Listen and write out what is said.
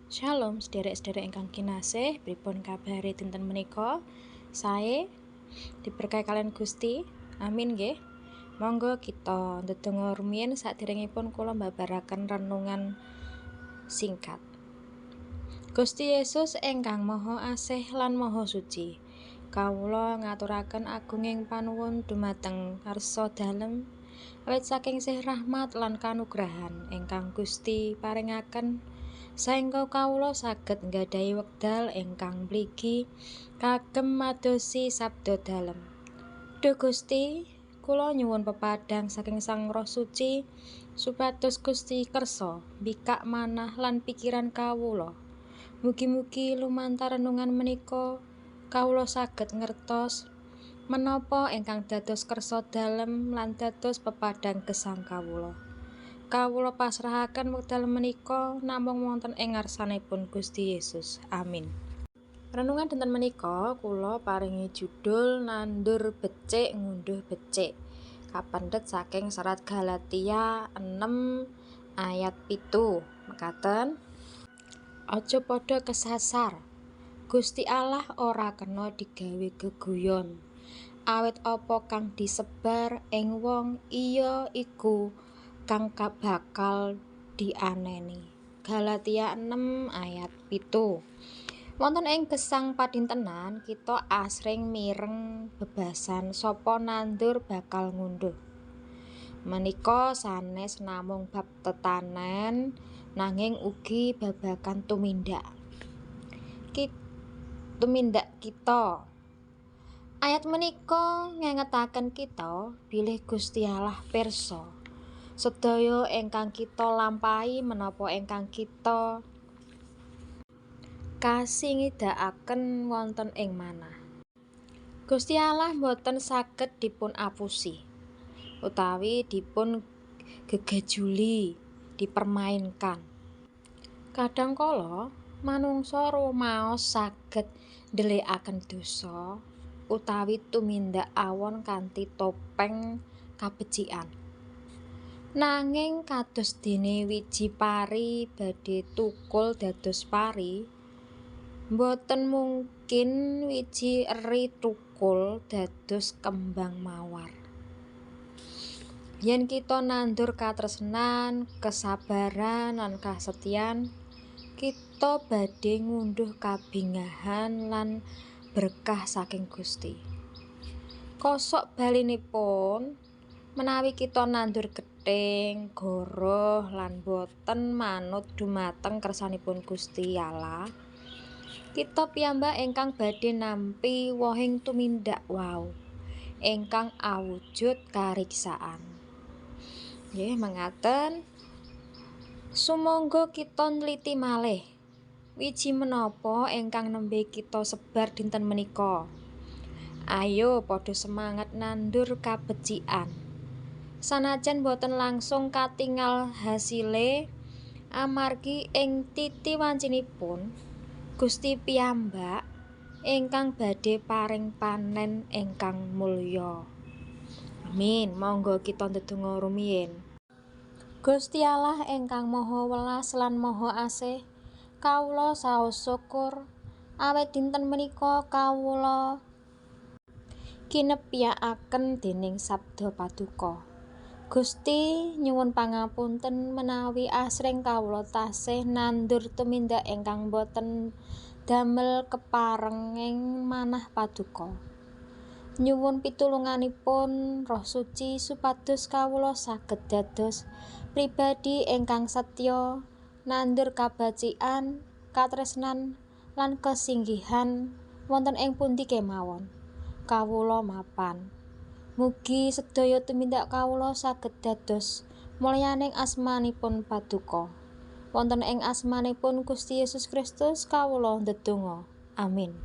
Shalom sederek-sederek ingkang kinasih, pripun kabare dinten menika? Sae diberkahi kalian Gusti. Amin nggih. Monggo kita ndedonga rumiyin saderengipun kula mbabaraken renungan singkat. Gusti Yesus ingkang Maha Asih lan Maha Suci, kawula ngaturaken agunging panuwun dumateng karsa dalem awit saking sih rahmat lan kanugrahan ingkang Gusti paringaken saengga kawula saged nggadahi wekdal ingkang mligi kagem madosi sabda dalem. Duh Gusti, kula nyuwun pepadang saking Sang Roh Suci supados Gusti kersa mbikak manah lan pikiran kawula. Mugi-mugi lumantar renungan menika kawula saged ngertos menapa ingkang dados kersa dalem lan dados pepadang gesang kawula. Kawula pasrahaken wekdal menika namung wonten ing ngarsanipun Gusti Yesus. Amin. Renungan dinten menika kula paringi judul nandur becik ngunduh becik. Kapendhet saking serat Galatia 6 ayat 7. Mekaten. Aja padha kesasar. Gusti Allah ora kena digawe geguyon. Awit apa kang disebar ing wong iya iku kang bakal dianeni. Galatia 6 ayat 7. Wonten ing gesang padintenan kita asring mireng bebasan sapa nandur bakal ngunduh. Menika sanes namung bab tetanen nanging ugi babagan tumindak kita. Ayat menika ngengetaken kita bilih Gusti Allah pirsa sedaya ingkang kita lampahi menapa ingkang kita kasingidakaken wonten ing manah. Gusti Allah boten saged dipun apusi utawi dipun gegajuli, dipermainkan. Kadangkala manungsa rumaos saged ndelikaken dosa utawi tumindak awon kanthi topeng kabecikan. Nanging kados dene wiji pari badhe tukul dados pari, boten mungkin wiji eri tukul dados kembang mawar. Yen kita nandur katresnan, kesabaran lan kasetyan, kita badhe ngunduh kabingahan lan berkah saking Gusti. Kosok balinipun menawi kita nandur gething, goroh lan boten manut dumateng kersanipun Gusti Allah, kita piyambak ingkang badhe nampi wohing tumindak wau ingkang awujud kariksaan. Nggih mengaten. Sumangga kita nliti malih wiji menapa ingkang nembe kita sebar dinten menika. Ayo padha semangat nandur kabecikan. Sanajan boten langsung katingal hasile amargi ing titi wancinipun Gusti piyambak ingkang badhe paring panen ingkang mulya. Amin. Monggo kita ndedonga rumiyin. Gusti Allah ingkang Maha Welas lan Maha Asih, kawula saos syukur awit dinten menika kawula kinepyakaken dening sabda paduka. Gusti nyuwun pangapunten menawi asring kawula tasih nandur tumindak ingkang boten damel keparenging manah paduka. Nyuwun pitulunganipun Roh Suci supados kawula saged dados pribadi ingkang setya nandur kabecikan, katresnan lan kesinggihan wonten ing pundi kemawon kawula mapan. Mugi sedaya tumindak kawula saged dados mulyaning asmanipun paduka. Wonten ing asmanipun Gusti Yesus Kristus kawula ndedonga. Amin.